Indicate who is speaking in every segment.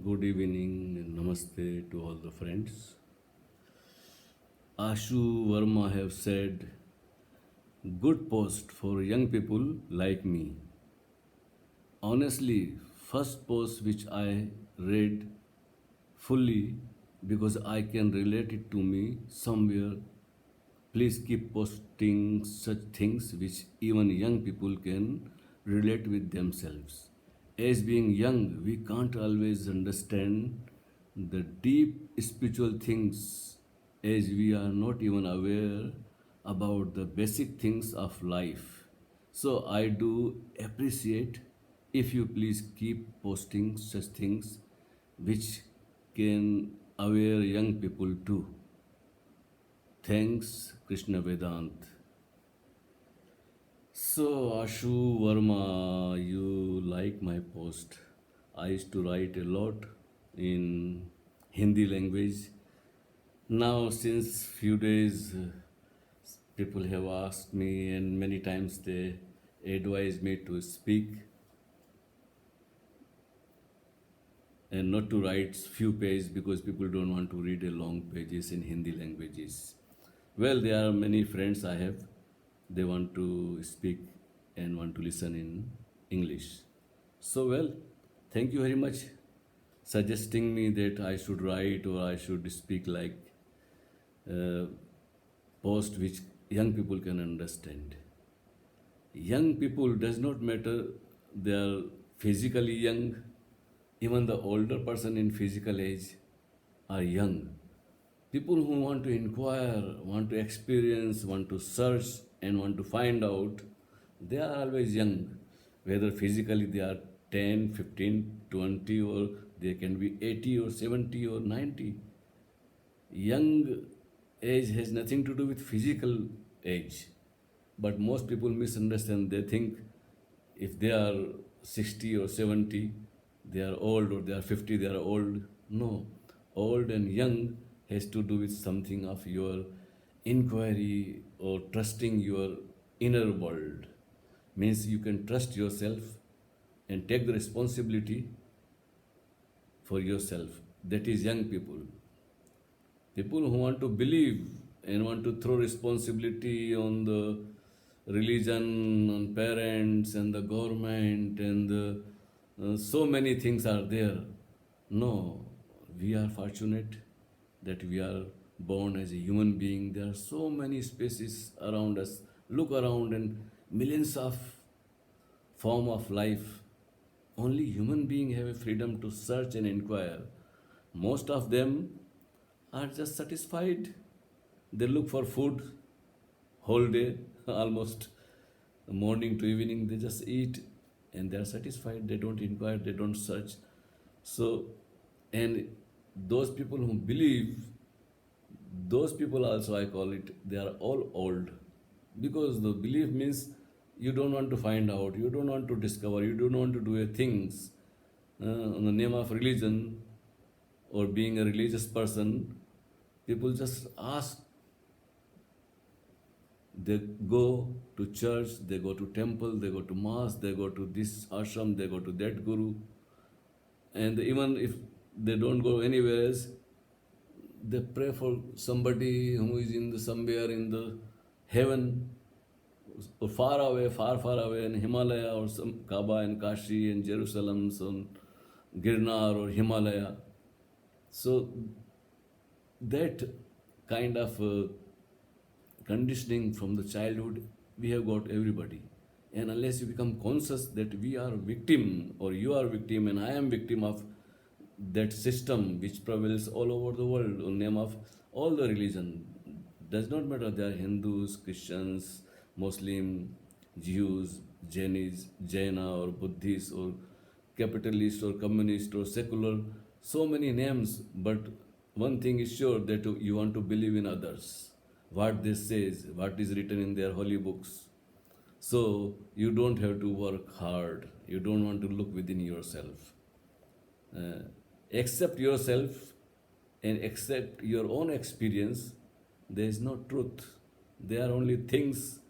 Speaker 1: Good evening and namaste to all the friends. Ashu Verma have said, good post for young people like me. Honestly, first post which I read fully because I can relate it to me somewhere. Please keep posting such things which even young people can relate with themselves. As being young, we can't always understand the deep spiritual things as we are not even aware about the basic things of life. So I do appreciate if you please keep posting such things which can aware young people too. Thanks, Krishna Vedant. So, Ashu Verma, you like my post. I used to write a lot in Hindi language. Now, since few days, people have asked me, and many times they advise me to speak and not to write few pages because people don't want to read a long pages in Hindi languages. Well, there are many friends I have. They want to speak and want to listen in English. So, well, thank you very much suggesting me that I should write or I should speak like uh, post which young people can understand. Young people does not matter they are physically young, even the older person in physical age are young. People who want to inquire, want to experience, want to search, and want to find out, they are always young. Whether physically they are 10, 15, 20, or they can be 80 or 70 or 90. Young age has nothing to do with physical age. But most people misunderstand. They think if they are 60 or 70, they are old, or they are 50, they are old. No. Old and young has to do with something of your inquiry or trusting your inner world. Means you can trust yourself and take the responsibility for yourself. That is young people. People who want to believe and want to throw responsibility on the religion, on parents and the government and so many things are there. No, we are fortunate that we are born as a human being. There are so many species around us. Look around and millions of form of life. Only human beings have a freedom to search and inquire. Most of them are just satisfied. They look for food whole day, almost morning to evening. They just eat and they are satisfied. They don't inquire, they don't search. So, and those people who believe, those people also I call it, they are all old. Because the belief means you don't want to find out, you don't want to discover, you don't want to do a things in the name of religion or being a religious person. People just ask, they go to church, they go to temple, they go to mass, they go to this ashram, they go to that guru, and even if they don't go anywhere else, they pray for somebody who is in the somewhere in the heaven, or far away in Himalaya, or some Kaaba and Kashi and Jerusalem, some Girnar or Himalaya. So that kind of conditioning from the childhood we have got everybody. And unless you become conscious that we are victim or you are victim and I am victim of that system which prevails all over the world in name of all the religion, does not matter they are Hindus, Christians, Muslim, Jews, Jainis, Jaina or Buddhists or capitalist or communist or secular, so many names, but one thing is sure that you want to believe in others, what they says, what is written in their holy books. So you don't have to work hard. You don't want to look within yourself. Uh, accept yourself and accept your own experience. There is no truth. They are only things,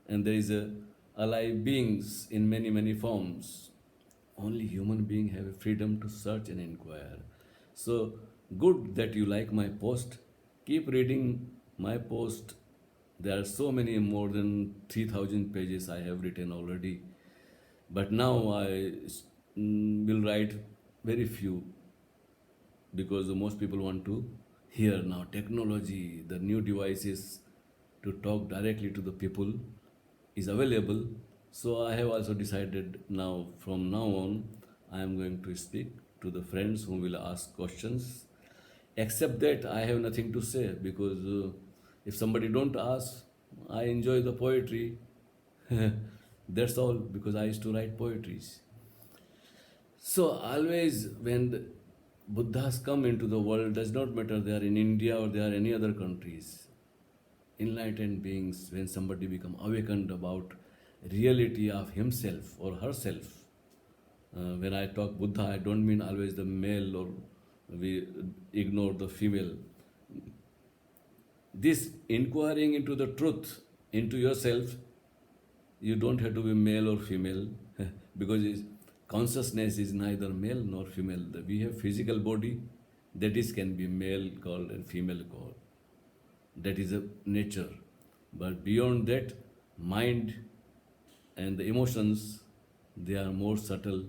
Speaker 1: and there is a alive beings in many forms. only human being have a freedom to search and inquire. So good that you like my post. Keep reading my post. There are so many, more than 3,000 pages I have written already. But now will write very few, because most people want to hear now technology, the new devices to talk directly to the people is available. So I have also decided now, from now on, I am going to speak to the friends who will ask questions. Except that I have nothing to say, because if somebody don't ask, I enjoy the poetry. That's all, because I used to write poetries. So always when the Buddhas come into the world, does not matter they are in India or they are any other countries. Enlightened beings, when somebody become awakened about reality of himself or herself. When I talk Buddha, I don't mean always the male, or we ignore the female. This inquiring into the truth, into yourself, you don't have to be male or female, because consciousness is neither male nor female. We have physical body, that is can be male called and female called. That is a nature. But beyond that, mind and the emotions, they are more subtle,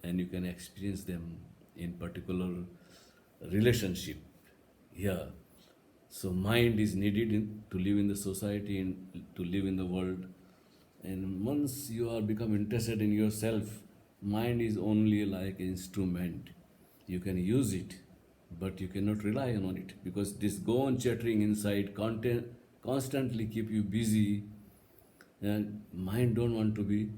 Speaker 1: and you can experience them in particular relationship. Yeah. So mind is needed to live in the society and to live in the world. And once you are become interested in yourself, mind is only like an instrument. You can use it, but you cannot rely on it, because this go on chattering inside content constantly keep you busy, and mind don't want to be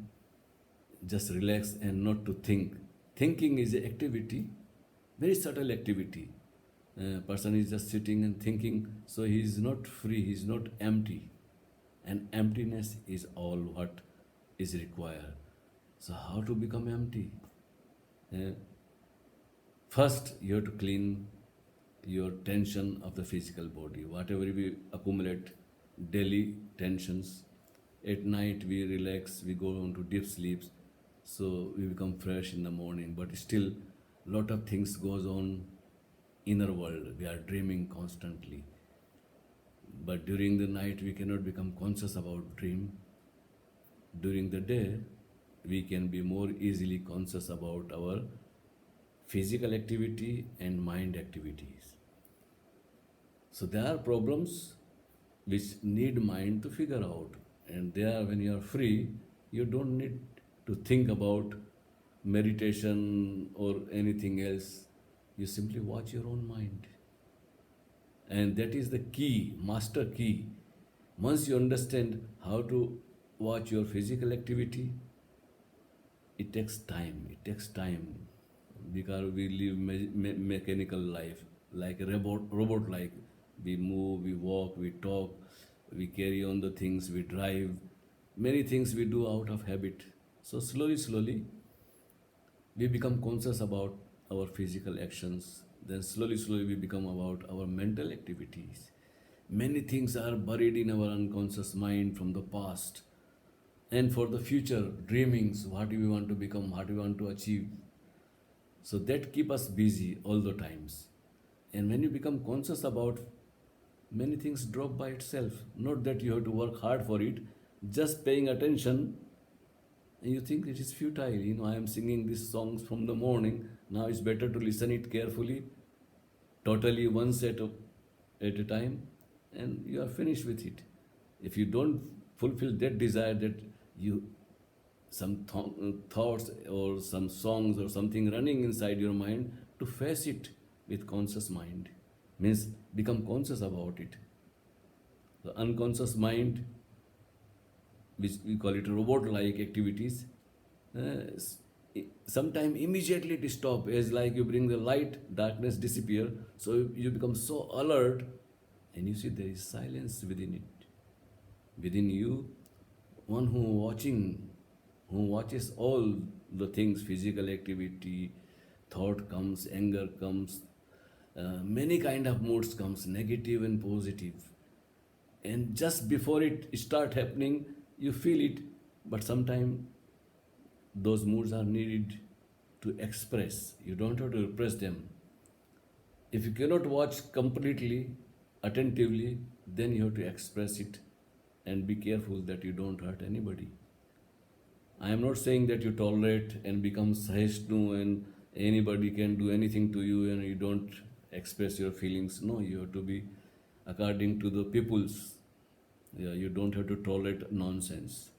Speaker 1: just relax and not to think. Thinking is an activity, very subtle activity. Person is just sitting and thinking, so he is not free, he is not empty. And emptiness is all what is required. So how to become empty? Uh, First, you have to clean your tension of the physical body. Whatever we accumulate daily tensions, at night we relax, we go on to deep sleeps, so we become fresh in the morning. But still, lot of things goes on inner world. We are dreaming constantly. But during the night, we cannot become conscious about dream. During the day, we can be more easily conscious about our physical activity and mind activities. So there are problems which need mind to figure out. And there, when you are free, you don't need to think about meditation or anything else. You simply watch your own mind. And that is the key, master key. Once you understand how to watch your physical activity, it takes time. It takes time, because we live mechanical life, like a robot like. We move, we walk, we talk, we carry on the things, we drive. Many things we do out of habit. So slowly, slowly, we become conscious about our physical actions. Then slowly, slowly, we become about our mental activities. Many things are buried in our unconscious mind from the past. And for the future, dreamings, what do we want to become, what do we want to achieve. So that keep us busy all the times. And when you become conscious about, many things drop by itself. Not that you have to work hard for it, just paying attention. And you think it is futile. I am singing these songs from the morning. Now it's better to listen it carefully, totally one set of at a time, and you are finished with it. If you don't fulfill that desire, that you some thoughts or some songs or something running inside your mind, to face it with conscious mind, means become conscious about it. The unconscious mind, which we call it robot like activities, uh, sometime immediately it stop, as like you bring the light, darkness disappear, so you become so alert, and you see there is silence within it, within you. One who watches all the things, physical activity, thought comes, anger comes, many kind of moods comes, negative and positive. And just before it start happening, you feel it. But sometimes those moods are needed to express. You don't have to repress them. If you cannot watch completely, attentively, then you have to express it and be careful that you don't hurt anybody. I am not saying that you tolerate and become Sahishnu and anybody can do anything to you and you don't express your feelings. No, you have to be according to the people's. Yeah, you don't have to tolerate nonsense.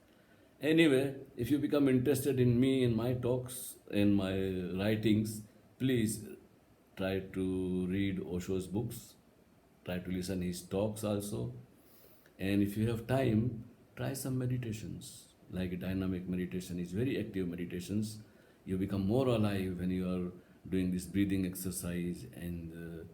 Speaker 1: Anyway, if you become interested in me, in my talks, in my writings, please try to read Osho's books, try to listen his talks also. And if you have time, try some meditations. Like dynamic meditation is very active meditations. You become more alive when you are doing this breathing exercise and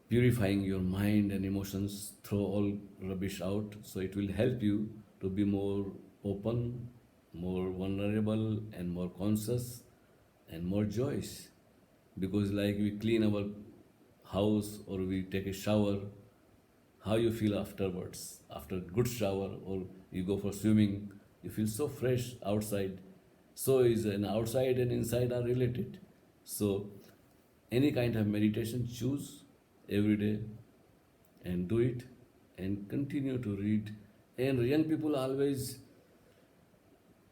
Speaker 1: purifying your mind and emotions, throw all rubbish out. So it will help you to be more open, more vulnerable, and more conscious and more joyous. Because, like, we clean our house or we take a shower, how you feel afterwards, after a good shower, or you go for swimming, you feel so fresh outside. So is an outside and inside are related. So any kind of meditation, choose every day and do it and continue to read. And young people always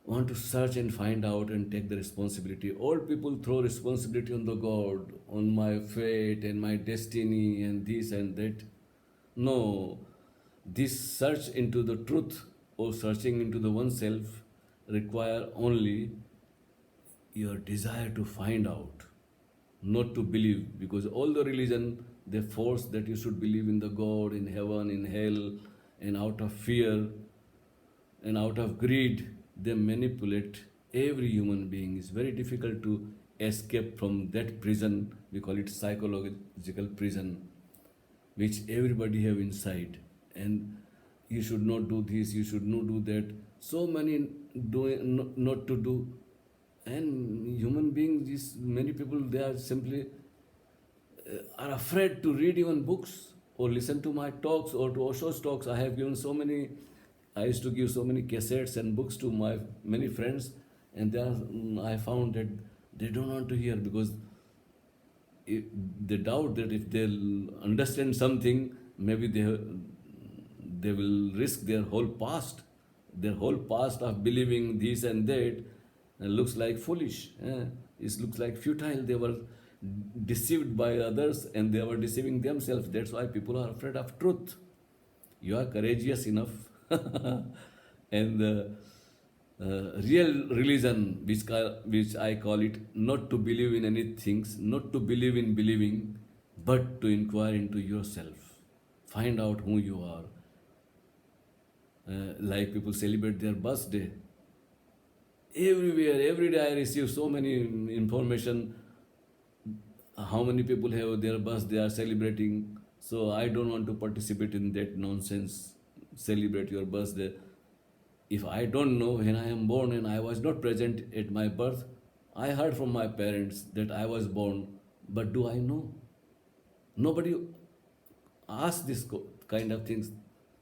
Speaker 1: want to search and find out and take the responsibility. Old people throw responsibility on the God, on my fate and my destiny and this and that. No, this search into the truth or searching into the oneself require only your desire to find out, not to believe, because all the religion they force that you should believe in the God, in heaven, in hell, and out of fear and out of greed they manipulate every human being. It's very difficult to escape from that prison. We call it psychological prison, which everybody have inside. And you should not do this, you should not do that. So many doing not to do. And human beings, many people, they are simply are afraid to read even books or listen to my talks or to Osho's talks. I have given so many, I used to give so many cassettes and books to my many friends, and they are, I found that they don't want to hear because they doubt that if they'll understand something, maybe they will risk their whole past of believing this and that. Looks like foolish. It looks like futile. They were deceived by others and they were deceiving themselves. That's why people are afraid of truth. You are courageous enough. And real religion, which I call it, not to believe in any things, not to believe in believing, but to inquire into yourself. Find out who you are. Like people celebrate their birthday. Everywhere, every day I receive so many information how many people have their birthday are celebrating. So I don't want to participate in that nonsense. Celebrate your birthday. If I don't know when I am born and I was not present at my birth, I heard from my parents that I was born, but do I know? Nobody asks this kind of things,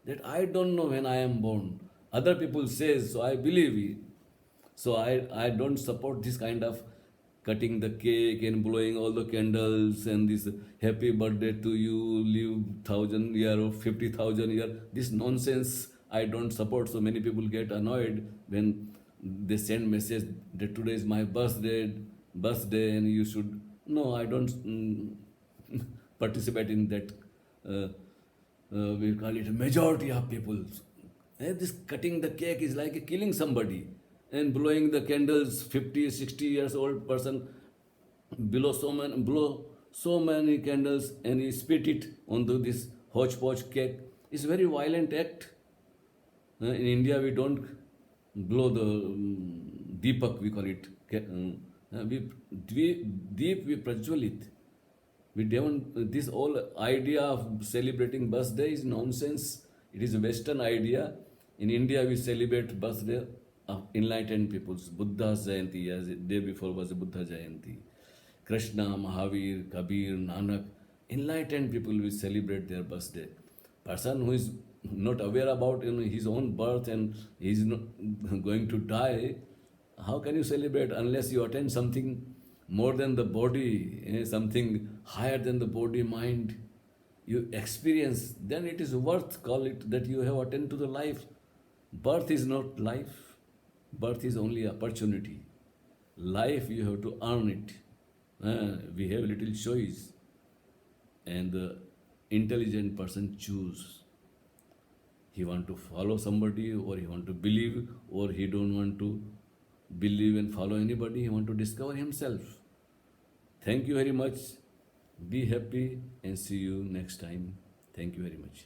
Speaker 1: that I don't know when I am born. Other people say, so I believe it. So I don't support this kind of cutting the cake and blowing all the candles and this happy birthday to you, live 1,000 year or 50,000 year. This nonsense I don't support. So many people get annoyed when they send message that today is my birthday and you should. No, I don't participate in that. We call it majority of people. This cutting the cake is like killing somebody, and blowing the candles, 50, 60 years old person blow so many candles and he spit it onto this hodgepodge cake. It's a very violent act. In India, we don't blow the deepak, we call it. We prajwalit. We don't, this whole idea of celebrating birthday is nonsense. It is a Western idea. In India, we celebrate birthday of enlightened peoples. Buddha's Jayanti, as the day before was Buddha Jayanti. Krishna, Mahavir, Kabir, Nanak, enlightened people will celebrate their birthday. Person who is not aware about his own birth and he is not going to die, How can you celebrate unless you attain something more than the body, something higher than the body, mind? You experience, then it is worth call it that you have attained to the life. Birth is not life. Birth is only opportunity. Life you have to earn it. We have little choice, and the intelligent person choose. He want to follow somebody, or he want to believe, or he don't want to believe and follow anybody. He want to discover himself. Thank you very much. Be happy and see you next time. Thank you very much.